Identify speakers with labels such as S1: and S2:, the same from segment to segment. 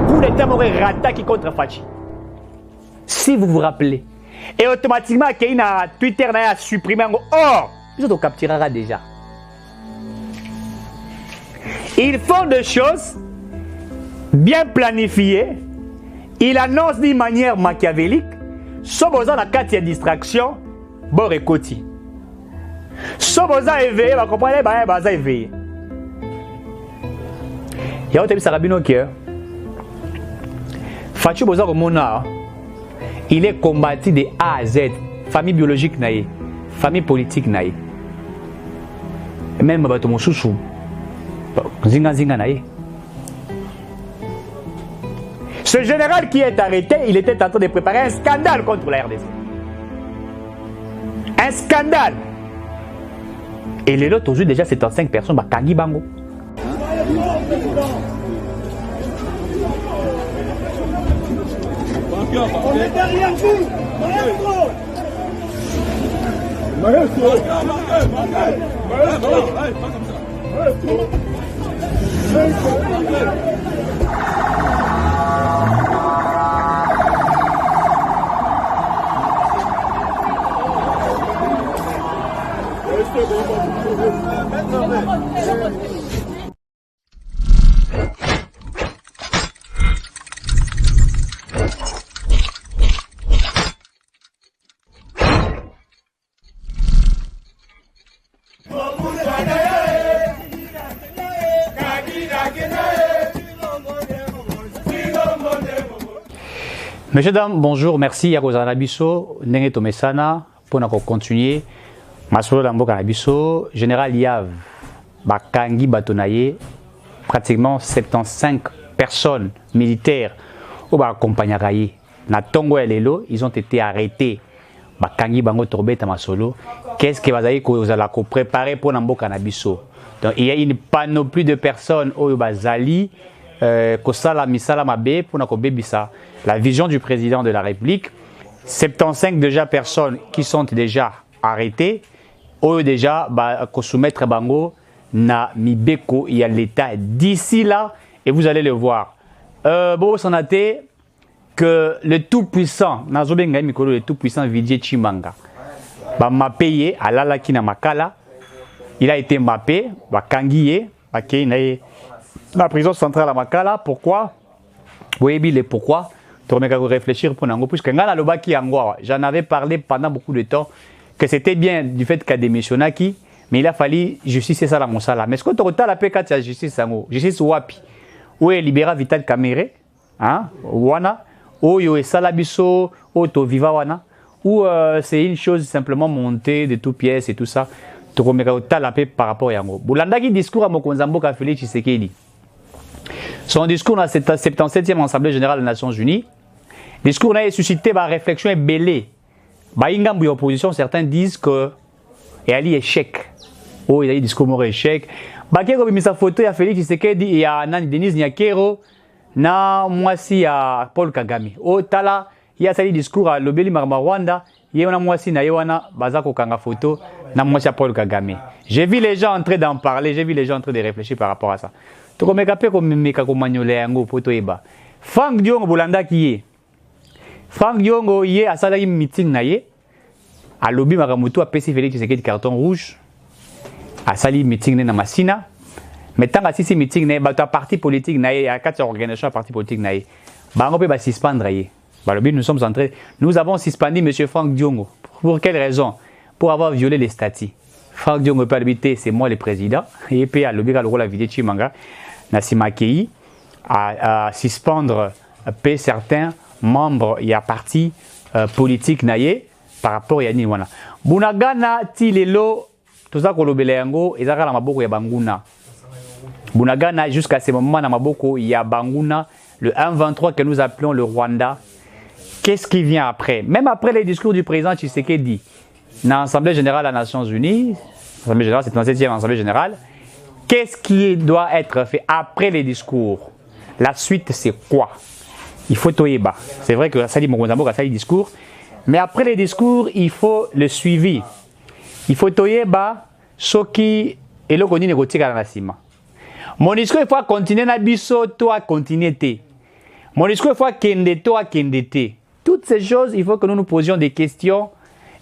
S1: coup d'état m'aurait raté contre Fachi. Si vous vous rappelez. Et automatiquement, Twitter a supprimé. Or, ils ont capturé déjà. Ils font des choses bien planifiées. Ils annoncent d'une manière machiavélique. Sauf aux la carte de distraction, bon récoti. Sauf aux éveillés, vous comprenez, bah éveillé. Il y a un sarabino qui est. Fachi Boza Romona, il est combattu de A à Z. Famille biologique naïe, famille politique naïe. Même bateau mon chouchou. Zinga naïe. Ce général qui est arrêté, il était en train de préparer un scandale contre la RDC. Un scandale. Et les autres, aujourd'hui, déjà, c'est en 5 personnes, bah, Kangi Bango.
S2: On est derrière vous, maestro.
S1: Messieurs, dames, bonjour, merci à Rosana Bisso, Nenge Tomesana, pour nous continuer. Masolo Lamboka Nabiso, Général Yav, Bakangi Batonaye, pratiquement 75 personnes militaires au accompagné na Tongo et Lelo, ils ont été arrêtés. Bakangi Bango Torbe Tamasolo, qu'est-ce que vous allez préparer pour Namboka Nabiso? Donc il y a une panoplie de personnes au Bazali. Kosala Misala Mabe pour Nakobebisa, la vision du président de la République. 75 déjà personnes qui sont déjà arrêtées, ou déjà soumettre Bango na Mibeko, il y a l'État d'ici là, et vous allez le voir. Bon, on a été que le tout-puissant, le tout-puissant Vijay Chimanga, m'a payé à l'Alakina Makala, il a été mappé, Kangiye, la prison centrale à Makala. Pourquoi? Oui, mais pourquoi? Tu vas réfléchir pour nous. Puisque j'en avais parlé pendant beaucoup de temps que c'était bien du fait qu'il a démissionné, mais il a fallu justice ça la monsala. Mais est-ce que tu as la paix quand justice justice wapi? Où est libéra Vital Kamere? Hein? Wana? Où est Salabiso? Où est Viva Wana? Ou c'est une chose simplement montée de toutes pièces et tout ça? Tu as la paix par rapport à Yango. Boulanda qui discours à Mokonzambo Félix Tshisekedi. Son discours dans cette 77e Assemblée générale des Nations Unies, discours a suscité ma réflexion et belé. Baingambu opposition, certains disent que et Ali échec. Oh, il a dit discours mort échec. Bakero a mis sa photo à Félix Tshisekedi et à Nani Denise Nyakero, na moi si à Paul Kagame. Oh tala, il y a sali discours à Lobeli Marmarwanda, il y a moi si na Yowana Bazako Kanga photo, na moi si à Paul Kagame. J'ai vu les gens en train d'en parler, j'ai vu les gens en train de réfléchir par rapport à ça. Frank Diongo Bolanda qui est Frank Diongo y est à salari meeting naie à lobby Maramutu a PC Félix Tshisekedi carton rouge à sali meeting na Masina mais tant que si meeting naie ba parti politique naie à quatre organisations parti politique naie ba on peut ba suspendre yé ba lobby nous avons suspendu monsieur Frank Diongo pour quelle raison? Pour avoir violé les statuts. Frank Diongo peut habiter, c'est moi le président et puis à lobby la vidéo Chimanga Nassima Kei à suspendre certains membres il y a parti politique naie par rapport à Niwana. Bunagana tilelo tout ça kolobele yango ezaka na maboko ya banguna. Bunagana jusqu'à ce moment na maboko il y a banguna le 1-23 que nous appelons le Rwanda. Qu'est-ce qui vient après? Même après les discours du président Tshisekedi dans l'Assemblée générale des Nations Unies, l'Assemblée générale c'est la 7e Assemblée générale. Qu'est-ce qui doit être fait après les discours? La suite, c'est quoi? Il faut toyeba. C'est vrai que Sali Mokonzambo a sali discours, mais après les discours, il faut le suivi. Il faut toyeba ce qui est le négocié à la cima. Mon discours, il faut continuer na biso, toi continuer te. MONUSCO, il faut Kendete. Toutes ces choses, il faut que nous nous posions des questions.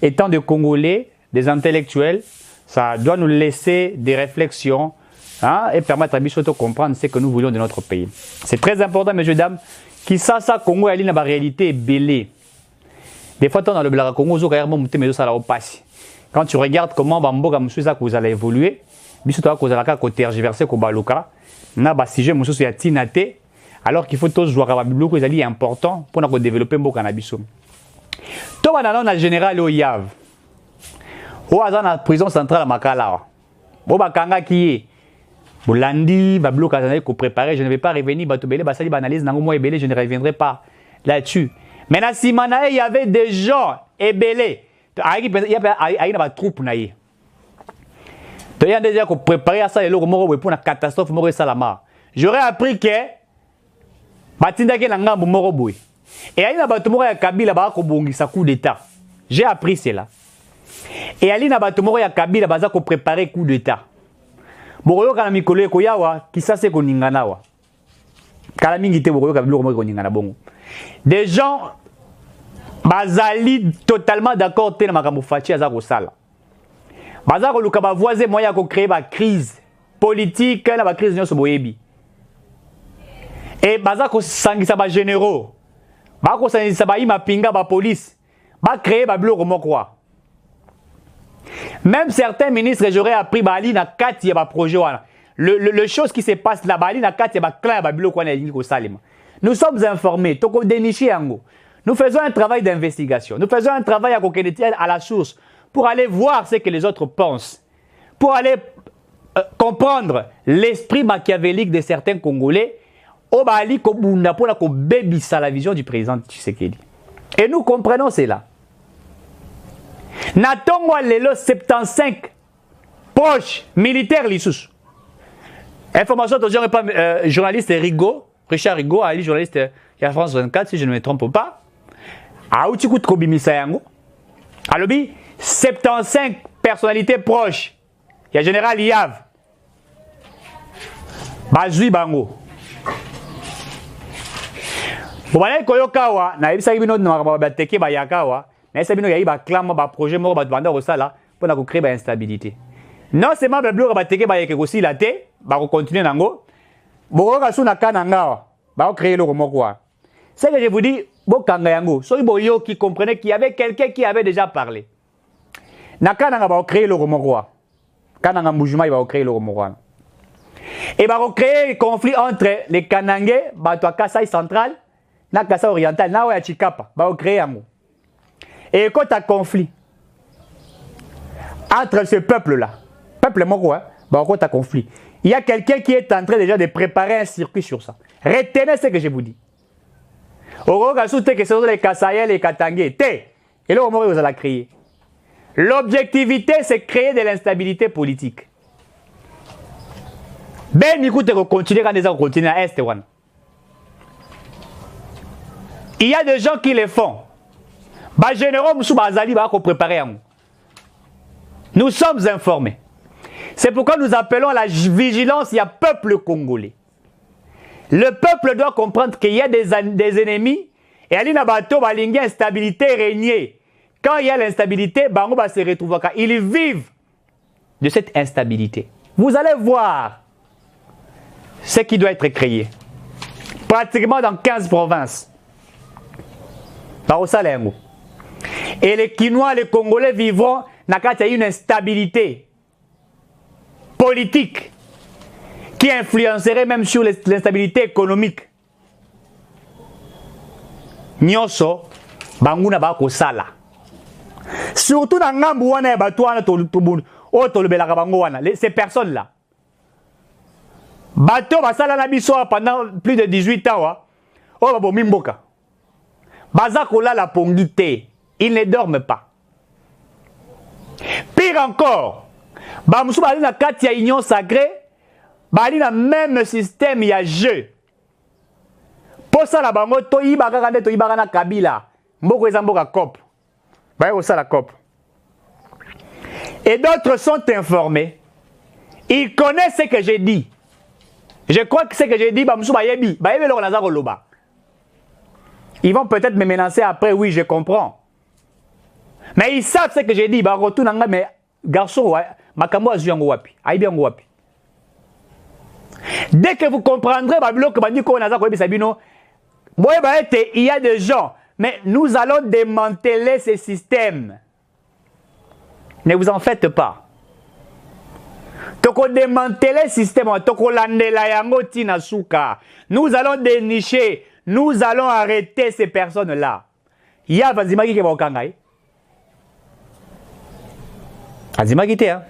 S1: Étant des Congolais, des intellectuels, ça doit nous laisser des réflexions et permettre à Bissot de comprendre ce que nous voulons de notre pays. C'est très important, messieurs et dames, qui ça, Congo, il y a une réalité belée. Des fois, dans le Black Congo, quand tu regardes comment Bamboga Moussouza vous allez évoluer, Bissot doit causer la carte tergiversé ko baluka, na ba sujet Moussouza ya tinate, alors qu'il faut tous jouer à la Bible, c'est important pour nous développer Mboka na Bissot. Tout le monde a général au Yav. Ou à la prison centrale à Makala. Ou à Kanga qui est. Bolandi, Bablo Kazanaï, qu'on préparait, je ne vais pas revenir, Batobele, Basali, Banalise, Nangomo et Belé, je ne reviendrai pas là-dessus. Mais dans Simanae, il y avait des gens ébélés. Il y avait des troupes. Il y a des gens qui préparaient ça et l'eau pour une catastrophe, j'aurais appris que Batindake Nangambo Moroboui. Et il y a des gens qui Kabila Bakobongisa coup d'État. J'ai appris cela. Et il y a des gens qui Kabila Bazako préparer coup d'État. Boroyo kana mikolo ko yawa kisase ko ningana wa. Kala mingi te boroyo ka biloko ko ningana bongo. Des gens bazali totalement d'accord te na makambo fachi aza ko sala. Bazako luka ba voisin moya ko créer ba crise politique na ba crise nyonso boyebi. Et bazako sangisa ba généraux. Bako sangisa ba ima pinga ba police. Ba créer ba biloko moko. Même certains ministres, j'aurais appris Bali na kati ya projet wana. Le chose qui se passe là Bali na kati ya clan ba bilo kwana lingi ko salima. Nous sommes informés, toko dénicher yango. Nous faisons un travail d'investigation. Nous faisons un travail à la source pour aller voir ce que les autres pensent. Pour aller comprendre l'esprit machiavélique de certains Congolais au Bali ko bunda pour la ko bébisa la vision du président Tshisekedi. Et nous comprenons cela. Natongo lelo 75 proches militaires lissus. Information de journaliste Rigaud, Richard Rigaud, Ali journaliste de France 24 si je ne me trompe pas. Aouti kout kobimisa yango. Alobi 75 personnalités proches. Il y a général Yav. Bazui bango. Bobane koyokawa na ibisa bino na mabateke bayakawa. Mais c'est bien qu'il y a un projet mort pour créer une instabilité. Non seulement le bloc va aussi la tête, va continuer nango. Boroka suna kananga, va créer le remorquois. C'est que je vous dis, bokanga yango, soy boyo qui comprenait qu'il y avait quelqu'un qui avait déjà parlé. Nakananga va créer le remorquois. Kananga Moujuma va créer le remorquois. Et va créer un conflit entre les Kanangais, Batwa Kasai central, na Kasai oriental, na ya Chikapa, va créer un mot. Et quand tu as conflit entre ce peuple-là, peuple moko, quand tu as conflit, il y a quelqu'un qui est en train déjà de préparer un circuit sur ça. Retenez ce que je vous dis. Les Kasaïens, les Katangais, et là, vous allez créer. L'objectivité, c'est créer de l'instabilité politique. Ben, écoutez, continuer quand les autres continuent à Est. Il y a des gens qui le font. Nous sommes informés. C'est pourquoi nous appelons à la vigilance, il y a peuple congolais. Le peuple doit comprendre qu'il y a des ennemis et Ali Nabato Balingi instabilité régner. Quand il y a l'instabilité, Bango va se retrouver. Ils vivent de cette instabilité. Vous allez voir ce qui doit être créé. Pratiquement dans 15 provinces. Et les Quinois, les Congolais vivront dans une instabilité politique qui influencerait même sur l'instabilité économique. Nyonso, banguna ba ko sala. Surtout dans ngambu wana ba toana to lebelaka bango wana, ces personnes-là. Bato ba sala na biso pendant plus de 18 ans, oh ba bomi mboka. Bazakola la pongité. Ils ne dorment pas. Pire encore, Bamsou Bali na kati ya union sacrée, Bali na même système ya jeu. Pour ça la bango to ibaka kande to ibaka na Kabila, mboko ezamboka COP. Ba yo ça la COP. Et d'autres sont informés. Ils connaissent ce que j'ai dit. Je crois que ce que j'ai dit Bamsou Bayebi, Bayebi lo naza koloba. Ils vont peut-être me menacer après, oui, je comprends. Mais ils savent ce que j'ai dit. Bah, retourne, mais garçon, makambo azuyango wapi. Aïbiango wapi. Dès que vous comprendrez, il y a des gens, mais nous allons démanteler ces systèmes. Ne vous en faites pas. Toko démanteler le système, toko landela yango tina suka. Nous allons dénicher, nous allons arrêter ces personnes-là. Il y a Vazimaki qui va au Kangai. Vazimaki te, hein?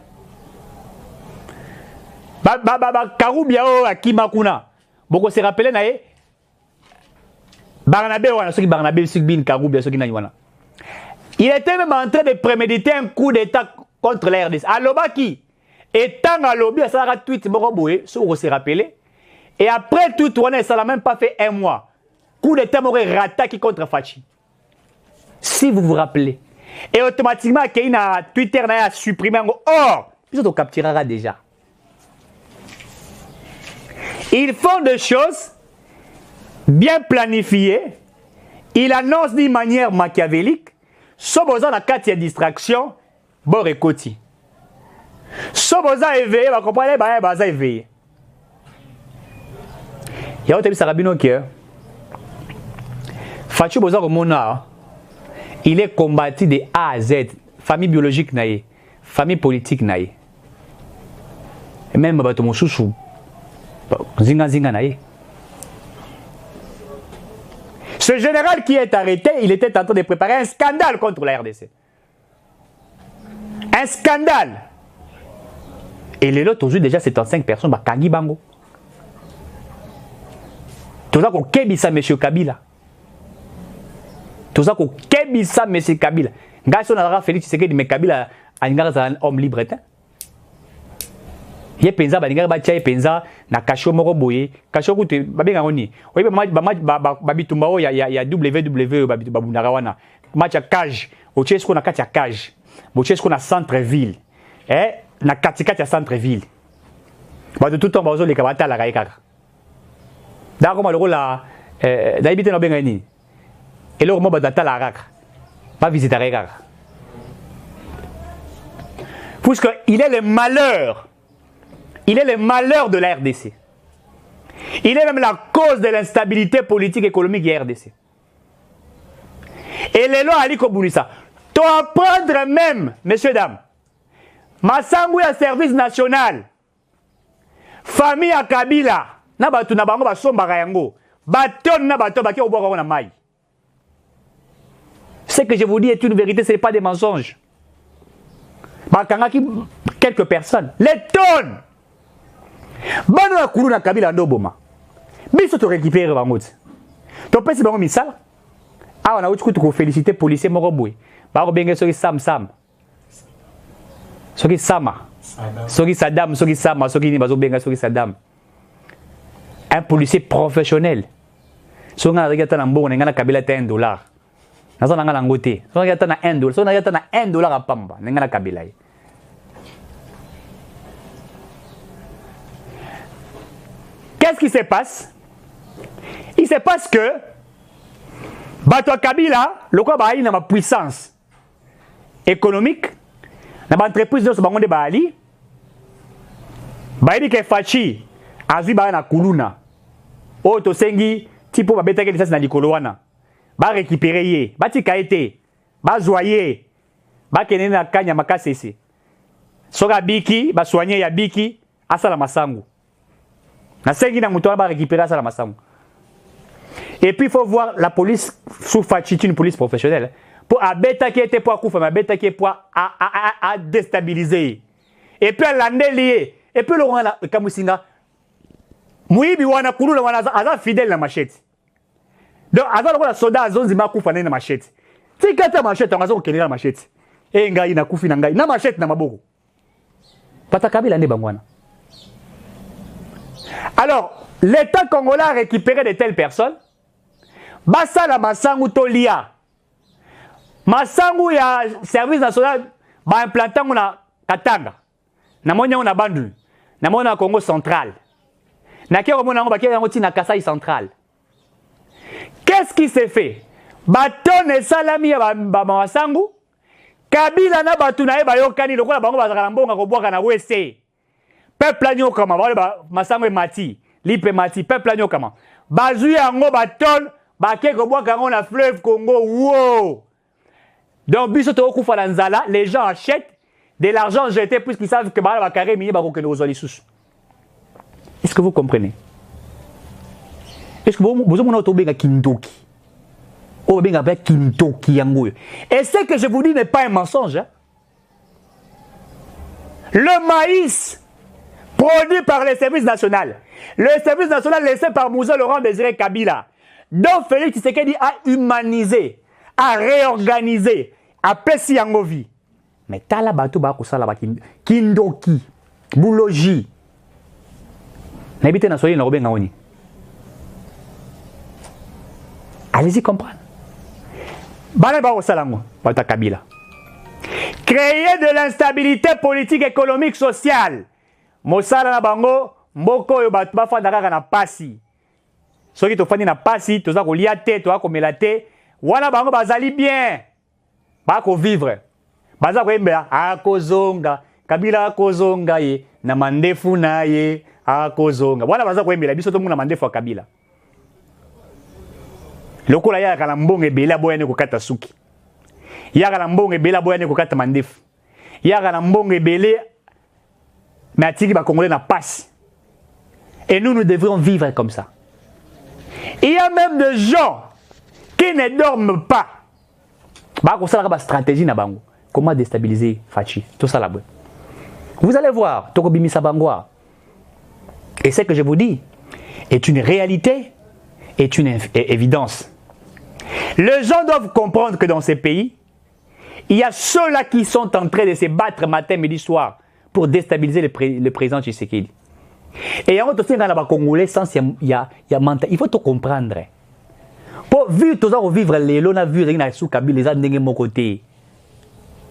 S1: Karubia o akimakuna. Boko se rappelle na ye. Barnabé wana soki Barnabé Sigbin Karubia soki na wana. Il était même en train de préméditer un coup d'état contre la RDC. Alobaki. Et tant à lobby, ça a tweet Moroboé, si vous se rappelez. Et après tout, ça n'a même pas fait un mois. Coup d'état m'aurait rattaqué contre Fachi. Si vous vous rappelez. Et automatiquement, Keina Twitter n'a supprimé. Or, ils ont capturé déjà. Ils font des choses bien planifiées. Ils annoncent d'une manière machiavélique. Sauf besoin de la distraction, bon récoti. Sauf besoin éveillé, vous comprenez, bah éveillé. Il y a un Sarabino qui est. Fachu besoin au Mona. Il est combattu de A à Z. Famille biologique naïe, famille politique naïe. Et même mon chouchou. Zinga naïe. Ce général qui est arrêté, il était en train de préparer un scandale contre la RDC. Un scandale. Et les autres, aujourd'hui, déjà, 75 personnes, bah, Kangi Bango. Tout ça qu'on kébissa M. Kabila. Tout ça qu'on kébissa M. Kabila. Gaïson a Félix Tshisekedi, mais Kabila a un homme libre. Il y a penza balinga ba tchai penza na kasho moko boye kasho kutu babenga ngoni oyi babitumba o ya WW babunaka wana match ya cage ochesko na kati ya cage bochesko na centre ville na katikati ya centre ville bato tout temps bazo leka batala kaka dako maloko la daibite no benga ni eloko mo batala kaka pas visiter kaka puisque il est le malheur. Il est le malheur de la RDC. Il est même la cause de l'instabilité politique et économique de la RDC. Et les lois Ali Kobounissa. Tu apprendre même, messieurs, dames, Massangou à service national, famille à Kabila, Nabatu Nabango Basomba Rayango, Baton Nabato Baki au Boron Amai. Ce que je vous dis est une vérité, ce n'est pas des mensonges. Bakangaki, quelques personnes, les tonnes. Bano ya kulu na Kabila ndoboma. Biso to récupérer bangote. To pesi bango misala. Ah on a uti ko féliciter policier moko boy. Ba ko benge soki sam. Soki sama. Soki Saddam, soki sama, soki ni bazo benga soki Saddam. Un policier professionnel. So nga regata na mbongo ngana Kabila ta $1. Nazo nga ngote. So regata na $1. So regata na $1 a pamba. Ngana Kabila. Qu'est-ce qui se passe? Il se passe que Bato Kabila, le quoi bah il a ma puissance économique, na ma entreprise de ce bangon de Bali, bah il dit que Fachi, azu bah na kuluna, oh to sengi tipo bah beta que ça na likoloana, bah récupérer yé, bah tika été, bah zoyer, bah kene na kanya makasese, soga biki, bah soigner ya biki, asala masangu. Na sengi na muto ba récupérer ça la massam. Et puis il faut voir la police sous Fachi, une police professionnelle pour attaquer tes poids pour attaquer poids à déstabiliser. Et puis l'année lié et puis le Kamusinga Muibi wana kulula wana aza fidèle na machette. Donc aza la soldat azonzima kufa na machette. Tikata machette on azo kenela machette. Et ngai na kufi na ngai na machette na maboko. Pata Kabila ne bangwana. Alors, l'État congolais a récupéré de telles personnes. Bassa la Massangu Tolia. Massangu ya service national ba implantant na Katanga. Na monya na Bandu. Na mona Congo central. Na kero mona ngo bakia yango tina Kasai central. Qu'est-ce qu'est-ce qui s'est fait? Baton et salami ya Masangu. Kabila na batuna e bayokani lokola bango bazaka mbonga ko bwaka na wese. Peuple anyo kama ba Masangu e mati, lipe mati, peuple anyo kama. Bazu yango baton, bake ko bwaka ngo na fleuve Congo. Wow. Donc biso to kufa na nzala, les gens achètent de l'argent jeté puisqu'ils savent que ba carré mini ba ko kende ozali susu. Est-ce que vous comprenez? Est-ce que vous avez un kindoki? Ou bien avec kindoki yango. Et ce que je vous dis n'est pas un mensonge. Hein? Le maïs produit par le service national. Le service national laissé par Moussa Laurent Désiré Kabila. Donc Félix Tshisekedi a humanisé, a réorganisé, a pessi yango vie. Mais tala bato ba kosala ba kindoki, boulogi. N'habitez na soyez na robe ngaoni. Allez-y comprendre. Kabila. Créer de l'instabilité politique, économique, sociale. Mosala na bango, mboko yo batu bafanda kaka na pasi. Soki tofandi na pasi, toza kolia te, toza komela te, wana bango bazali bien. Bako vivre. Baza koyembela akozonga, Kabila akozonga ye, na mandefu na ye, akozonga. Wana baza koyembela biso to muna mandefu wa Kabila. Lokola ya kala mbonge bela boyane kokata suki. Ya kala mbonge bela boyane kokata mandefu. Ya kala mbonge bele matiki ba congolais na passe. Et nous devrions vivre comme ça. Il y a même des gens qui ne dorment pas. Ba ko sala ba stratégie na bango. Comment déstabiliser Fachi? Tout ça là-bas. Vous allez voir, Toko Bimisa Bangwa. Et ce que je vous dis est une réalité, est une évidence. Les gens doivent comprendre que dans ces pays, il y a ceux-là qui sont en train de se battre matin, midi, soir pour déstabiliser le président Tshisekedi. Et il y a aussi un Congolais sans il y a mental. Il faut tout comprendre. Pour vu tout ça vivre les lots, on a vu les sous Kabila les gens de mon côté.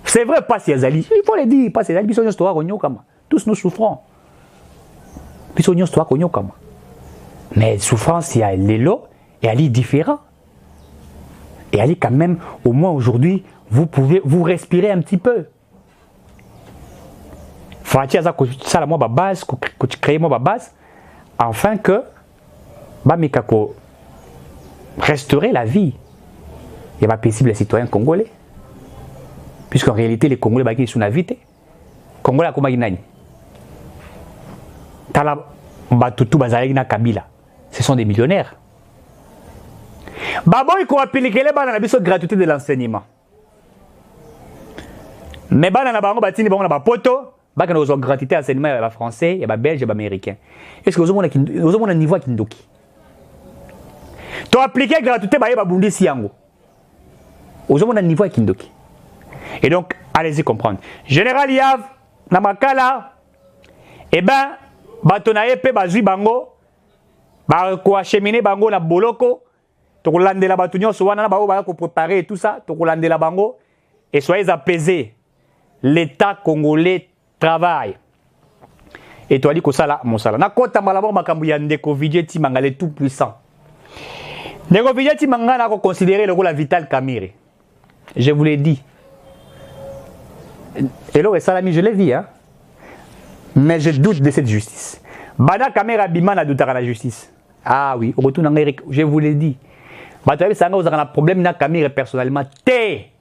S1: C'est vrai pas si Azali. Il faut le dire pas si Azali. Tous nous souffrons. Mais souffrance il y a les lots et elle est différent. Et allez quand même, au moins aujourd'hui, vous pouvez vous respirer un petit peu. Fati aza ça la moi base, que tu crées moi base, afin que bamikako restaurer la vie. Il y a pas possible les citoyens congolais, puisqu'en réalité les Congolais baki sont navités. Congolais comme inani. Tala batutu bazali na Kabila, ce sont des millionnaires. Babo il faut appliquer les bana na biso gratuité de l'enseignement. Mais bana na bango batini bango na ba poto, baka na ozo gratuité enseignement ya ba français, ya ba belge, ya ba américain. Est-ce que vous avez un niveau kindoki? To appliquer gratuité ba yeba bundisi yango. Vous avez un niveau kindoki. Et donc allez-y comprendre. Général Yav na makala eh ben bato na ye pe bazui bango ba ko acheminer bango na boloko. Tokolandela batu nyonso wana na bao ba ko préparer tout ça, tokolandela bango et soyez apaisés. L'État congolais travaille. Et toi, dit ça là, mon sala. Na kota malabo makambu ya ndeko Vidje Timanga le tout puissant. Ndeko Vidje Timanga na ko considérer le rôle Vital Kamerhe. Je vous l'ai dit. Et là, Salami, je l'ai dit, hein. Mais je doute de cette justice. Bana Kamerhe Bima na doutara la justice. Ah oui, au retour je vous l'ai dit. Bataille sanga vous avez un problème na Kamerhe personnellement. Té.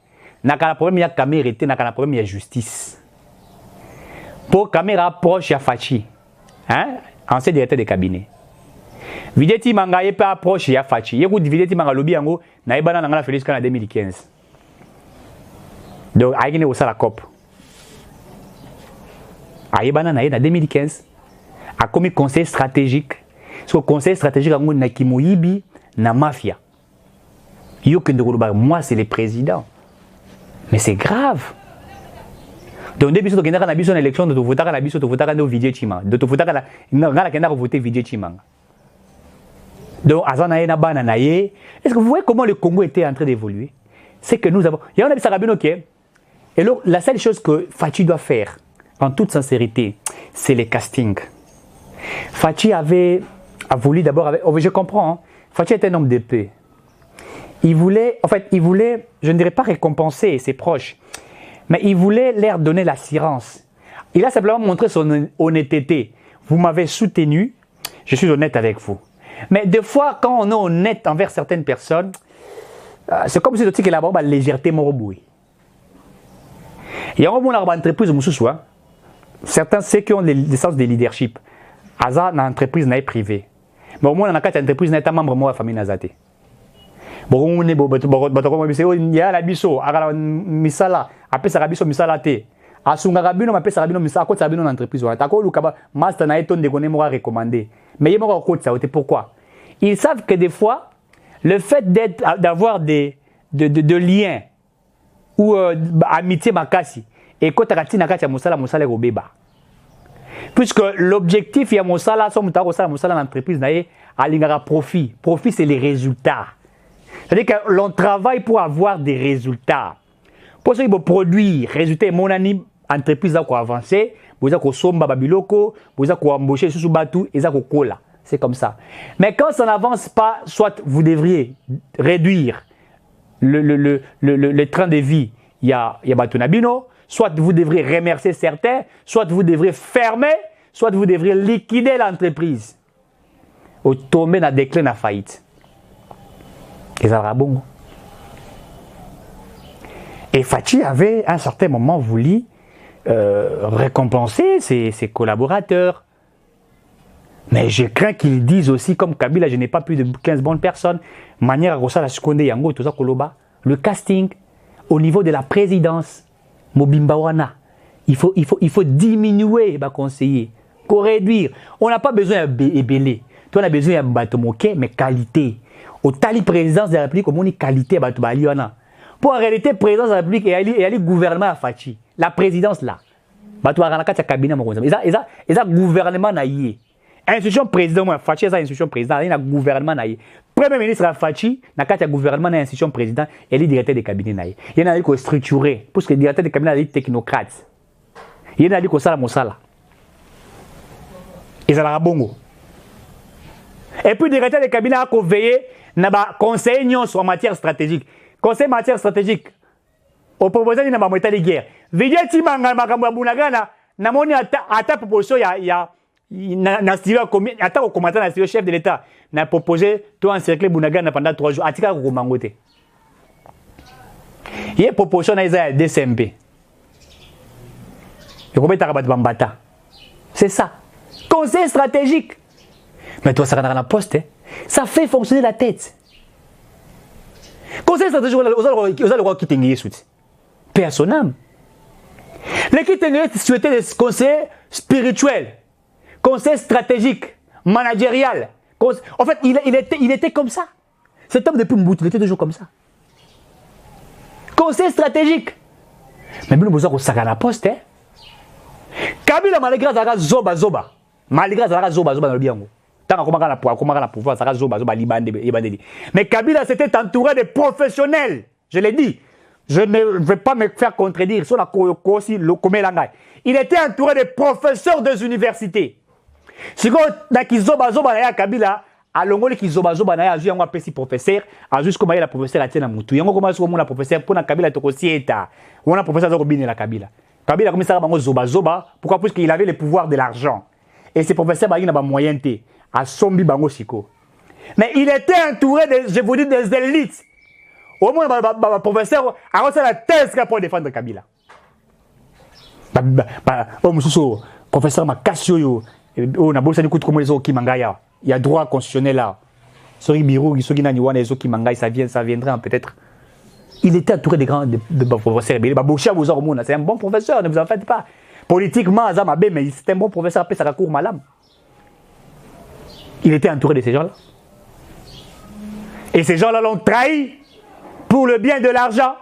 S1: Na kana problème ya Kamerhe té na kana problème ya justice. Pour Kamerhe approche ya Fachi. Hein? Ancien directeur de cabinet. Vidje Timanga ye pas approche ya Fachi. Yeko Vidje Timanga lobby yango na ebana na ngala Félix en 2015. Donc aïgné au sala cop. Aïbana na en 2015 a commis conseil stratégique. Ce conseil stratégique yango na kimoyibi na mafia. Moi, c'est le président. Mais c'est grave. Donc, depuis que tu as une élection, tu as voté pour Vidje Timanga. Tu as voté Vidje Timanga. Donc, est-ce que vous voyez comment le Congo était en train d'évoluer? C'est que nous avons. Il y a un Sabino, ok. Et donc, la seule chose que Fachi doit faire, en toute sincérité, c'est le casting. Fachi a voulu d'abord. Je comprends. Hein? Fachi était un homme de paix. il voulait, je ne dirais pas récompenser ses proches, mais il voulait leur donner l'assurance. Il a simplement montré son honnêteté. Vous m'avez soutenu, je suis honnête avec vous. Mais des fois, quand on est honnête envers certaines personnes, c'est comme si tu as la légèreté morobouée. Il y a une entreprise, certains, ceux qui ont des sens de leadership, Aza dans l'entreprise privée. Mais au moins, dans une entreprise, il y a un membre de la famille Nazate. Il y a la biso, misala, après ça, biso misala te. Asunga rabino, après ça, rabino misala, côté rabino dans l'entreprise. Tako lukaba, master na eton de connaître moi recommandé. Mais il y a mon côté ça, pourquoi? Ils savent que des fois, le fait d'avoir des liens ou amitié makasi et quand tu as nakati ya musala musala robeba. Puisque l'objectif il y a musala somme ta musala musala l'entreprise naé alingara profit. Profit c'est les résultats. C'est-à-dire que l'on travaille pour avoir des résultats. Pour ça il faut produire résultats mon ani entreprise a ko avancer, vous a ko somba babiloko, vous a ko embaucher sous batu et ça ko kola. C'est comme ça. Mais quand ça n'avance pas, soit vous devriez réduire le train de vie, il y a Batunabino, soit vous devriez remercier certains, soit vous devriez fermer, soit vous devriez liquider l'entreprise. Ou tomber dans déclin, dans la faillite. Et ça va bon. Et Fachi avait, à un certain moment, voulu récompenser ses collaborateurs. Mais je crains qu'ils disent aussi, comme Kabila, je n'ai pas plus de 15 bonnes personnes, manière à la seconde yango tout ça koloba, le casting au niveau de la présidence, Mobimba wana, il faut diminuer les conseillers, réduire. On n'a pas besoin d'ébélé. On a besoin d'un bateau moqué, mais qualité. Au tali présidence de la République, on a qualité bateau bali wana. Pour en réalité, présidence de la République et le gouvernement à Fachi, la présidence là, bateau aranaka tia cabinet mo konza. Eza gouvernement na yé. Institution président, moi, Fachi, c'est institution président, il y a un gouvernement. Premier ministre Fachi, il y a un gouvernement, il y a institution président, et les directeurs des cabinets. Il y a un structuré, parce que les directeurs des cabinets sont technocrates. Il y a un sala mosala. Et ça va bongo. Et puis, le directeur des cabinets a veillé na ba conseil en matière stratégique. Conseil en matière stratégique. Au proposé de la de guerre. Vedier Timanga Makamabunagana, n'a pas de proposition, il y a au commentaire le chef de l'État n'a proposé de encercler Bounagana pendant 3 jours. Atika Romangote. Il y a une proposition dans les DCMP. C'est ça. Conseil stratégique. Mais toi, ça rentre dans la poste. Ça fait fonctionner la tête. Conseil stratégique, vous allez voir qui t'engueille sous. Personnel. Les qui t'engueille souhaitaient des conseils spirituels. Conseil stratégique, managérial. En fait, il était comme ça. Cet homme depuis Mbout, il était toujours comme ça. Conseil stratégique. Mais nous avons besoin de poste. Kabila malgré ça, zoba. Malgré ça, zoba dans le bien. Tant qu'on a la pouvoir, ça zoba libandé. Mais Kabila s'était entouré de professionnels. Je l'ai dit. Je ne vais pas me faire contredire. Il était entouré de professeurs des universités. Si vous avez un Kabila, alongoli ki zoba na ya yango apesi professeur a jusqu'au la professeur atina mutu yango comment so mona professeur pour na Kabila to kosieta on a professeur zo bini la Kabila comme ça bango zoba pourquoi parce qu'il avait le pouvoir de l'argent et ces professeurs ba ba moyen té a sombi bango siko mais il était entouré de je vous dis des élites au moins professeur a reçu la thèse pour défendre Kabila professeur Makasio yo on a besoin de coups comme les autres qui mangaya. Il y a droit constitutionnel là. Sori Biro, Gisogi Naniwan, les autres qui mangaya, ça viendra peut-être. Il était entouré de grands professeurs. C'est un bon professeur, ne vous en faites pas. Politiquement, mais c'est un bon professeur, après ça court malam. Il était entouré de ces gens-là. Et ces gens-là l'ont trahi pour le bien de l'argent.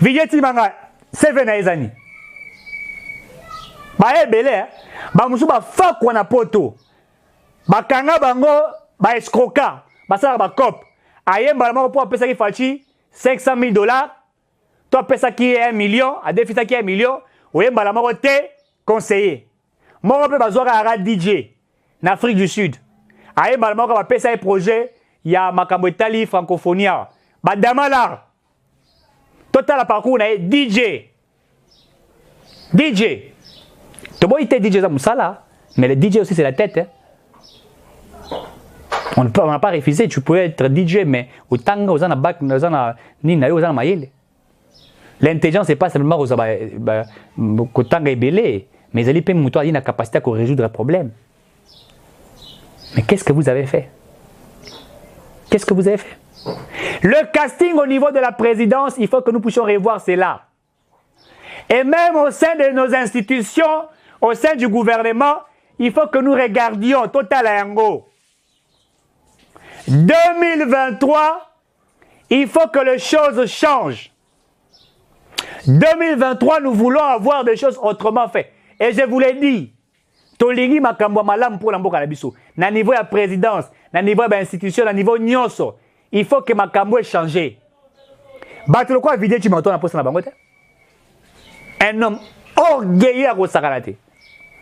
S1: Viyeti Manga, c'est Venaizani. Bah, belé, bah, moussou, bah, fa quoi na poto. Bah, kanga bango, bah, escroca. Bah, ça, bah, cop. Aïe, bah, moi, pour appeler ça qui fachi, $500,000. Toi, appeler ça qui est 1 million. À défi, ça qui est 1 million. Oui, bah, la mort, t'es conseiller. Moi, on peut, bah, à DJ. En Afrique du Sud. Aïe, bah, moi, on va appeler ça un projet. Il y a Makambo Itali, francophonie. Badamala. Total parcours na DJ. DJ. Tu vois, il était DJ Moussala, mais le DJ aussi c'est la tête. Hein. On n'a pas refusé, tu pouvais être DJ, mais au tango, aux bac, aux nina, aux maïle. L'intelligence, c'est pas seulement aux tango et belé, mais elle peut avoir la capacité à résoudre un problème. Mais qu'est-ce que vous avez fait? Qu'est-ce que vous avez fait? Le casting au niveau de la présidence, il faut que nous puissions revoir cela. Et même au sein de nos institutions, au sein du gouvernement, il faut que nous regardions Total Yango. 2023, il faut que les choses changent. 2023, nous voulons avoir des choses autrement faites. Et je vous l'ai dit, Tolingi Makambo Malam pour l'Amboka Nabiso. Na niveau de la présidence, na niveau de l'institution, na niveau Nyonso, il faut que Makambo ait changé. Battre quoi vidéo tu m'entends la poste na bangote? Un homme orgueilleux à Rosakalate.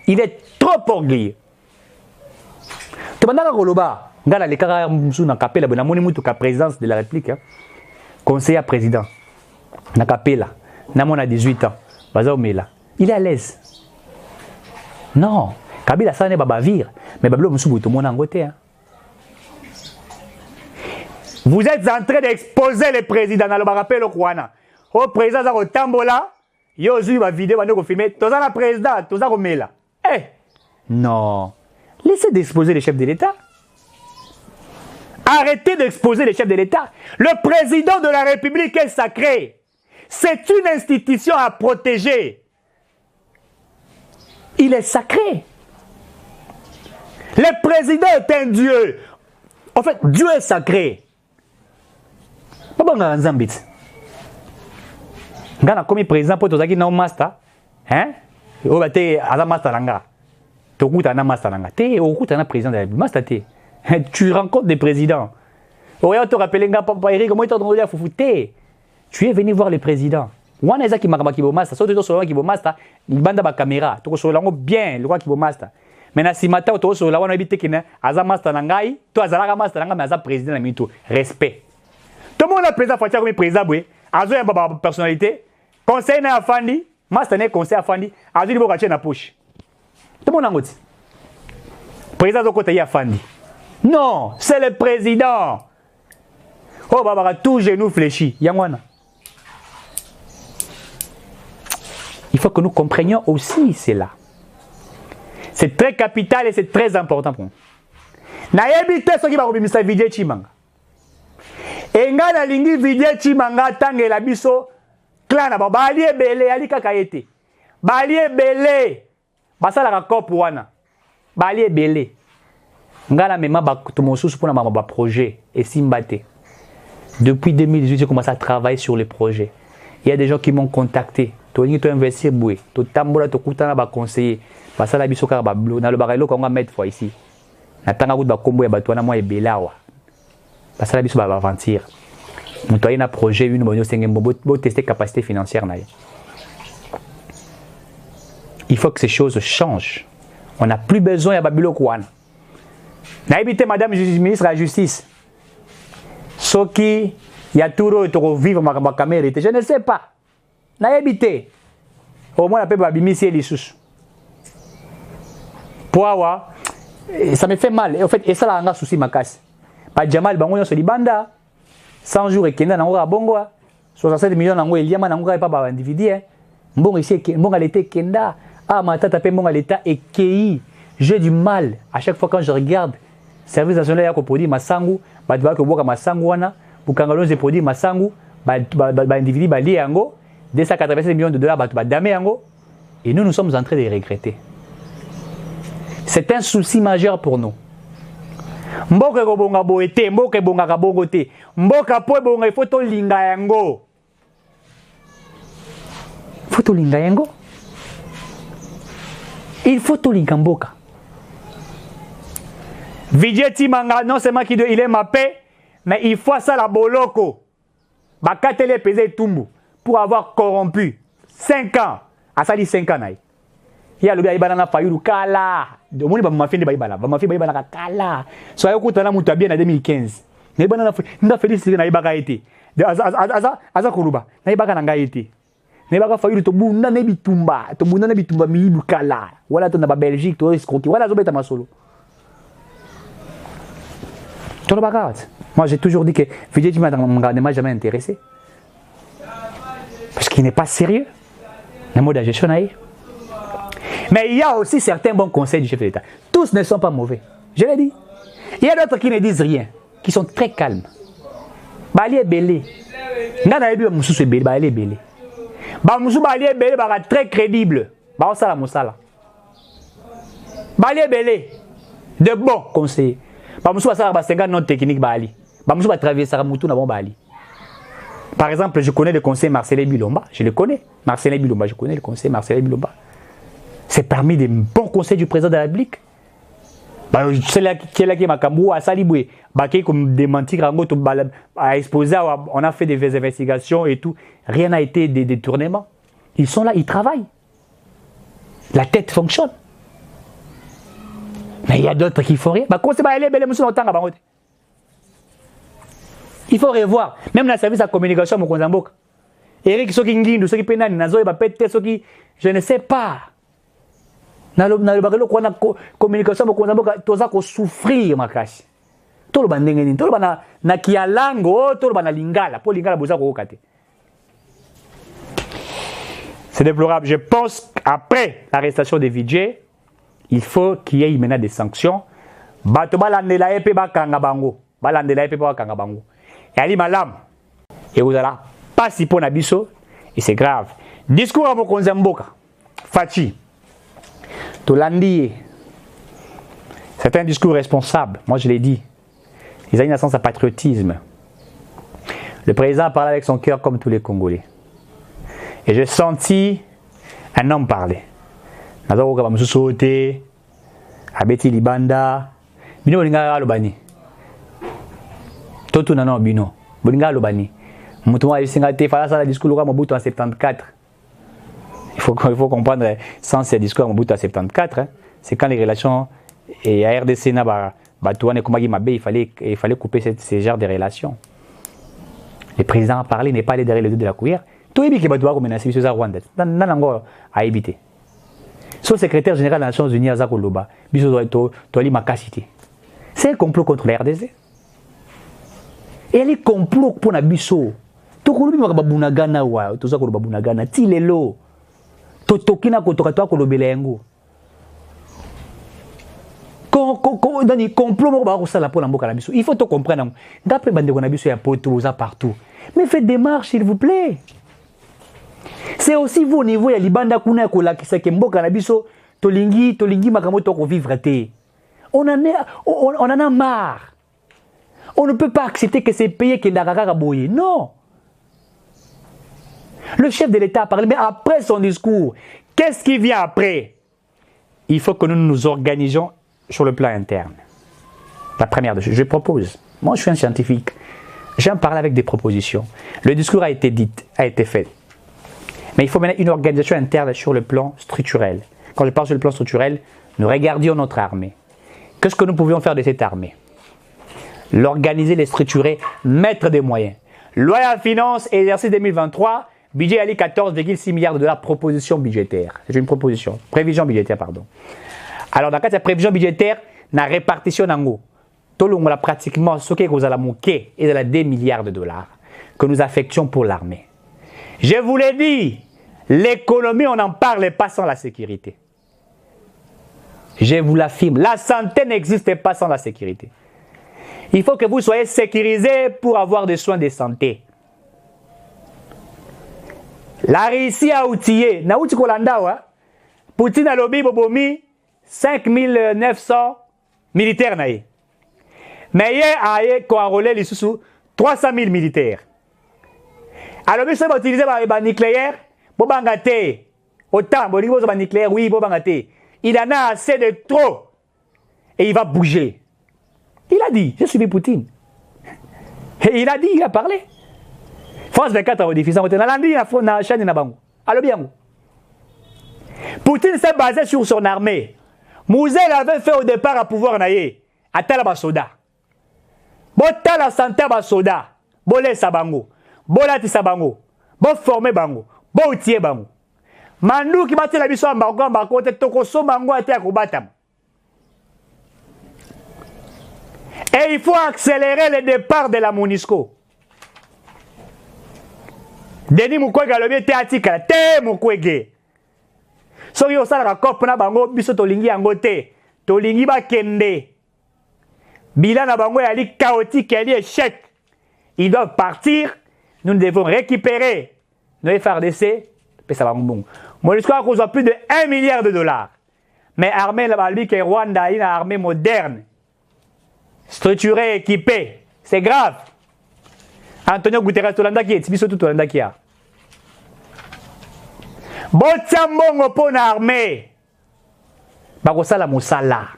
S1: Il est trop orgueilleux. Tu m'as dit que Koloba, ngala le kaka msu na kapela bona moni mutu ka présidence de la République, conseiller président. Na kapela, na mona 18 ans, baza omela. Il est à l'aise. Non, Kabila ça n'est pas bavir, mais bablo msu buto mona ngote. Vous êtes en train d'exposer le président dans le rappel au Kwana. Au président za ko tambola, yo zui ba vidéo ba ndeko filmer, toza la président, toza ko mela. Eh. Non. Laissez d'exposer les chefs de l'État. Arrêtez d'exposer les chefs de l'État. Le président de la République est sacré. C'est une institution à protéger. Il est sacré. Le président est un Dieu. En fait, Dieu est sacré. Pas bon Zambit. Ngana comme président pour tozaki na master, hein? O bate ala master langa. Tokuta na master langa. Te okuta na président de la République. Master te. Tu rencontres des présidents. Oya te rappelle nga papa Eric comment tu as fouté. Tu es venu voir le président. Wana eza ki makamba ki bo master, so to solo ki bo master, libanda ba caméra, to solo lango bien, le roi ki bo master. Mais na simata to solo wana bité kina aza master na ngai, to azala master nga mais aza président na mito. Respect. Tout le monde a président Fatia comme président boué, azo ya ba personnalité, conseil na afandi, master na conseil afandi, azo libo kache na poche. Tout le monde ngoti. Président zo kota ya afandi. Non, c'est le président. Oh, Baba, tout genou fléchi. Yangwana. Il faut que nous comprenions aussi cela. C'est très capital et c'est très important pour nous. Naebite ce qui va remettre sa vidéo chimanga. Enga na lingi vidéo chimanga tangela biso clan ba bali ebele ali kaka ete. Bali ebele. Basala ka kopo wana. Bali ebele. Ngala mema ba tumosusu pour na projet et simbate. Depuis 2018, j'ai commencé à travailler sur les projets. Il y a des gens qui m'ont contacté. Tu as investi boué, tu tambola tu kutana ba conseiller. Parce que la bisoka ba bleu na le barelo qu'on va mettre fois ici. Na tanga ku ba kombo ya batwana moi ebelawa. Parce que la bisoka ba aventure. Nous avons un projet une bonne tester capacité financière na. Il faut que ces choses changent. On n'a plus besoin de babilo kwana. Na évité madame ministre de la justice. Soki ya turo to vivre ma caméra, je ne sais pas. Na évité. Au moins la paix babimisi et lisusu. Poawa, ça me fait mal. Et en fait, et ça là un souci makasi. Pas Jamal bango sur libanda. 100 jours et kenda na ngora bongo. 67 millions na ngo eliama na ngora pas ba individu. Mbongo ici mbongo l'été kenda. Ah ma tata pe mbongo l'état et kei. J'ai du mal à chaque fois quand je regarde service national ya ko produit masangu, ba diba ko boka masangu wana, bukangalo ze produit masangu, ba individu ba li yango 287 millions de dollars ba dame yango et nous sommes en train de regretter. C'est un souci majeur pour nous. Mboka ko bonga boete, mboka bonga ka bongo te. Mboka po bonga il faut to linga yango. Faut to linga yango. Il faut to linga mboka. Vidjeti manga non seulement qu'il est ma paix, mais il faut ça la boloko. Bakatele pesé tumbu pour avoir corrompu 5 ans. À ça dit 5 ans naï. Il y a le gars ibana fayulu kala. De moni ba mafia de baibala, ba mafia baibala kala. Soyo kutana mutu bien en 2015. Ne bana na féliciter na ibaka été. aza koluba na yebaka na ngai ete na yebaka fayulu tobunda na bitumba miyibu kala wala to na ba Belgique to escroquer wala zobeta masolo tolobaka. Moi j'ai toujours dit que Vijay Jima ne m'a jamais intéressé parce qu'il n'est pas sérieux le mot de gestion. Mais il y a aussi certains bons conseils du chef de l'État. Tous ne sont pas mauvais, je l'ai dit. Il y a d'autres qui ne disent rien, qui sont très calmes. Bali est belé. Nana ebi musu se belé, bali est belé. Ba musu bali est belé, ba très crédible. Ba osala musala. Bali est belé. De bons conseillers. Ba musu basala ba 50 notes techniques bali. Ba musu ba traverser sa mutu na bon bali. Par exemple, je connais le conseiller Marcelin Bilomba, je le connais. Marcelin Bilomba, je connais le conseiller Marcelin Bilomba. C'est parmi les bons conseils du président de la République. C'est là qui est Makambo à Saliboué. Qui comme démentir à exposer, on a fait des investigations et tout. Rien n'a été des détournements. Ils sont là, ils travaillent. La tête fonctionne. Mais il y a d'autres qui font rien. Il faut revoir. Même dans le service de communication, Eric Sokingindu, ceux qui pénalisent, je ne sais pas. Dans le communication, tu as souffrir, Makashi. Tout le monde tout le monde na kialango, tout le monde na lingala, pour lingala boza ko kate. C'est déplorable. Je pense qu'après l'arrestation de Vijay, il faut qu'il y ait maintenant des sanctions. Bato balandela epe bakanga bango, balandela epe bakanga bango. Et ali malam. Et vous allez pas si pour nabiso et c'est grave. Discours à Mokonzi Mboka. Fachi. Tolandi. C'est un discours responsable, moi je l'ai dit. Ils ont une sens à patriotisme. Le président a parlé avec son cœur comme tous les Congolais. Et j'ai senti un homme parler. Nazoka ba mususote, abeti libanda, bino bolinga alobani. Toto nana bino, bolinga alobani. Mutu wa isinga te fala sala discours loka Mobutu en 74. Il faut comprendre sans ces discours Mobutu en 74, hein, c'est quand les relations et à RDC na ba il fallait couper ces genres de relations. Le président a parlé, n'est pas allé derrière le dos de la cuillère. Tout est bien que Badoua menace M. Rwanda. Nanango a évité. Son secrétaire général des Nations Unies, Azako Loba, c'est un complot contre la RDC. Et elle est complot pour la biso. Tokolobi mabunagana wa, tozako babunagana, tilelo. Totokina kotokato ko lobelengo. Il faut tout comprendre. D'après Bandeko, il y a poteaux partout. Mais faites des marches, s'il vous plaît. C'est aussi vous au niveau, il y a Libanda Kuna Kola qui s'est Kembo Kanabiso, Tolingi, Makamoto ko vivre. On en a marre. On ne peut pas accepter que ces pays qui n'ont boyer. Non. Le chef de l'État a parlé, mais après son discours, qu'est-ce qui vient après? Il faut que nous nous organisions sur le plan interne. La première des choses, je propose. Moi, je suis un scientifique. J'aime parler avec des propositions. Le discours a été dit, a été fait. Mais il faut maintenant une organisation interne sur le plan structurel. Quand je parle sur le plan structurel, nous regardions notre armée. Qu'est-ce que nous pouvions faire de cette armée? L'organiser, les structurer, mettre des moyens. Loi à finance, exercice 2023, budget Ali 14,6 milliards de dollars, proposition budgétaire. C'est une proposition, prévision budgétaire, pardon. Alors, dans cette prévision budgétaire, la répartition d'ango, tout le monde a pratiquement ce que vous allez manquer et de 2 milliards de dollars que nous affections pour l'armée. Je vous l'ai dit, l'économie, on n'en parle pas sans la sécurité. Je vous l'affirme, la santé n'existe pas sans la sécurité. Il faut que vous soyez sécurisés pour avoir des soins de santé. La Russie a outillé, na outi kolanda Poutine a lobby bobomi 5900 militaires naïe. Mais hier a enrôlé les sous 300 000 militaires. Alors mais ça va utiliser le nucléaire, bobangate. Autant boligo ba nucléaire oui bobangate. Il en a assez de trop et il va bouger. Il a dit, j'ai suivi Poutine. Et il a dit, il a parlé. France 24 a diffusé, on a dit la chaîne na bango. Alors bien. Poutine s'est basé sur son armée. Mouzel avait fait au départ à pouvoir naïe. À tel soda. Bota la santé à soda. Bolé sabango. bolatisa bango, bo former bango, bo outil bango. Mandu qui battait la biso en bako te tokoso bango ate akobatam. Et il faut accélérer le départ de la MONUSCO. Denis Mukwege alobi te atika te Mukwege. Soki osala COP na bango biso tolingi yango te. Tolingi bakende. Bilan na bango yali chaotique, yali échec. Ils doivent partir. Nous devons récupérer nos FRDC. MONUSCO a besoin plus de 1 milliard de dollars. Mais armée la Balbi que Rwanda a une armée moderne. Structurée, équipée. C'est grave. Antonio Guterres Tolanda qui est Tibiso Tolanda qui a. Botiambongo pour l'armée. Bakosala mosala.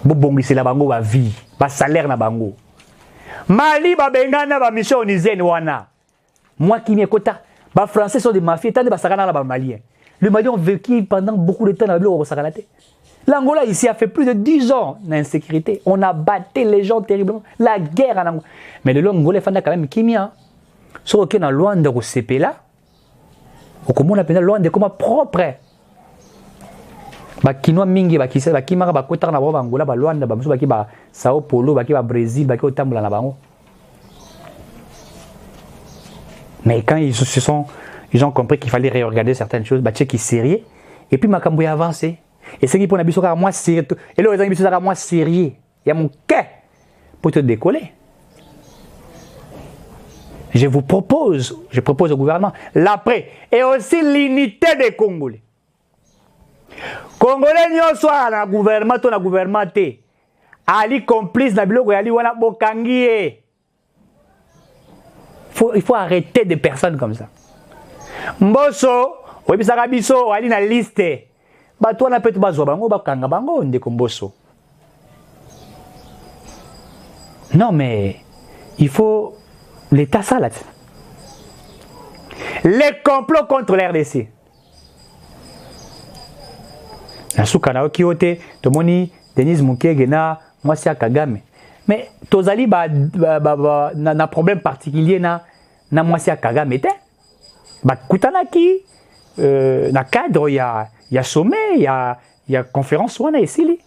S1: Bobongisi la bango ba vie, ba salaire na bango. Mali ba bengana ba mission onizeni wana. Moi qui m'écoute, ba français sont des mafieux, tant de ba sakana la ba maliens. Le Mali ont vécu pendant beaucoup de temps dans le bureau sakanate. L'Angola ici a fait plus de 10 ans d'insécurité. On a battu les gens terriblement. La guerre en Angola. Mais le Angola fait quand même kimia. Sauf que dans loin de CP là, au commun appelle loin de comme propre. Bakinois mingi bakisa bakimaka bakota na ba Angola ba Luanda ba muso baki ba Sao Paulo baki ba Brésil baki otambula na bango. Mais quand ils ont compris qu'il fallait réorganiser certaines choses, bah tchèque qui sérieux et puis makambo a avancé. Et c'est qui pour nabiso ka moi sérieux et là les amis biso ka moi sérieux. Il y a mon cœur pour te décoller. Je propose au gouvernement l'après et aussi l'unité des Congolais. Congolais nyonso na gouvernement te ali complice na biloko ali wana bokangi. Il faut arrêter des personnes comme ça. Mboso oyebisaka biso ali na liste bato wana petu bazwa bango bakanga bango ndeko Mboso. Non mais il faut l'état ça là. Les complots contre l'RDC. Nasuka na okiote tomoni Denis Mukwege na mwasi Kagame. Mais tozali na problème particulier na mwasi Kagame te. Ba kutanaki na cadre ya sommet, ya conférence wana esili.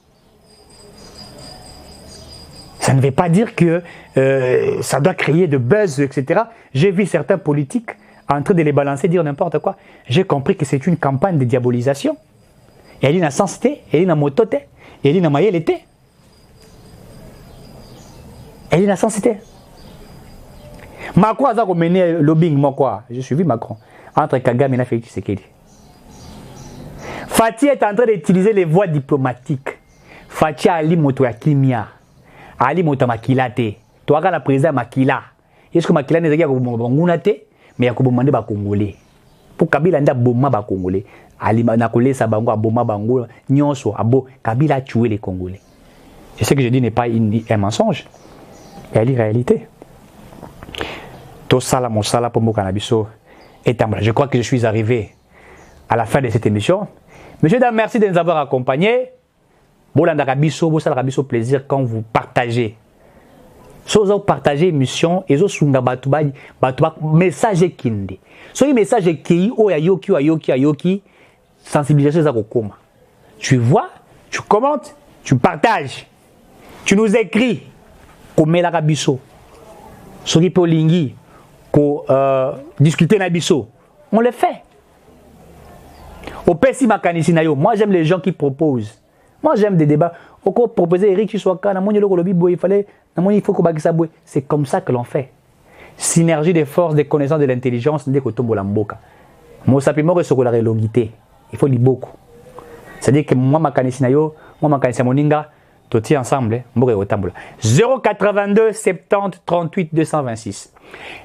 S1: Ça ne veut pas dire que ça doit créer de buzz, etc. J'ai vu certains politiques en train de les balancer, dire n'importe quoi. J'ai compris que c'est une campagne de diabolisation. Elle est na sens te, elle est na moto te, elle est na mayele te. Elle est na sens te. Macron a mené le lobbying, moi quoi. J'ai suivi Macron. Entre Kagame et Félix Tshisekedi. Fati est en train d'utiliser les voies diplomatiques. Fati ali moto ya kimia. Ali moto makila te. Toi quand la président makila. Est-ce que makila n'est pas nguna te, mais ya ko bomande ba Congolais. Pour Kabila nda boma ba Congolais. Ali na kolesa bango aboma bango nyonso abo Kabila a tué les Congolais. Et ce que je dis n'est pas un mensonge. C'est la réalité. Tout ça la mosala pour Mokanabiso est en. Je crois que je suis arrivé à la fin de cette émission. Monsieur dame, merci de nous avoir accompagnés. Bolanda Rabiso, vous avez plaisir quand vous partagez. Si vous partagez l'émission, et vous avez un message qui so un message qui yoki sensibilisation za kokoma. Tu vois, tu commentes, tu partages. Tu nous écris comme la Rabiso. Soki polingi ko discuter na biso. On le fait. Au Pessi Makanisi Nayo, moi j'aime les gens qui proposent. Moi j'aime des débats. Au quoi proposer Eric Chiswaka, il faut que ça bouille. C'est comme ça que l'on fait. Synergie des forces, des connaissances, de l'intelligence, dès que tombe la mboka. Moi ça peut me recevoir la longité. Il faut lire beaucoup. C'est-à-dire que moi Makanisi Nayo, moi Makanisi Moninga, tout est ensemble. 082 70 38 226.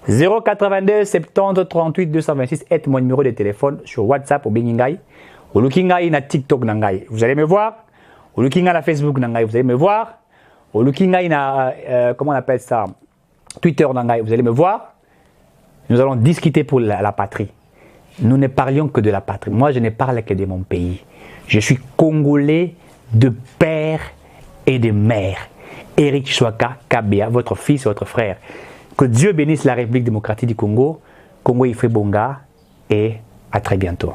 S1: 082 70 38 226 est mon numéro de téléphone sur WhatsApp au Beningai. Au Lukingai na TikTok nangai. Vous allez me voir. Au Lukingai na Facebook nangai. Vous allez me voir. Au Lukingai na comment on appelle ça, Twitter nangai. Vous allez me voir. Nous allons discuter pour la patrie. Nous ne parlions que de la patrie. Moi, je ne parle que de mon pays. Je suis congolais de père et de mère. Eric Chouaka Kabea, votre fils, votre frère. Que Dieu bénisse la République démocratique du Congo. Congo Ifré Bonga et à très bientôt.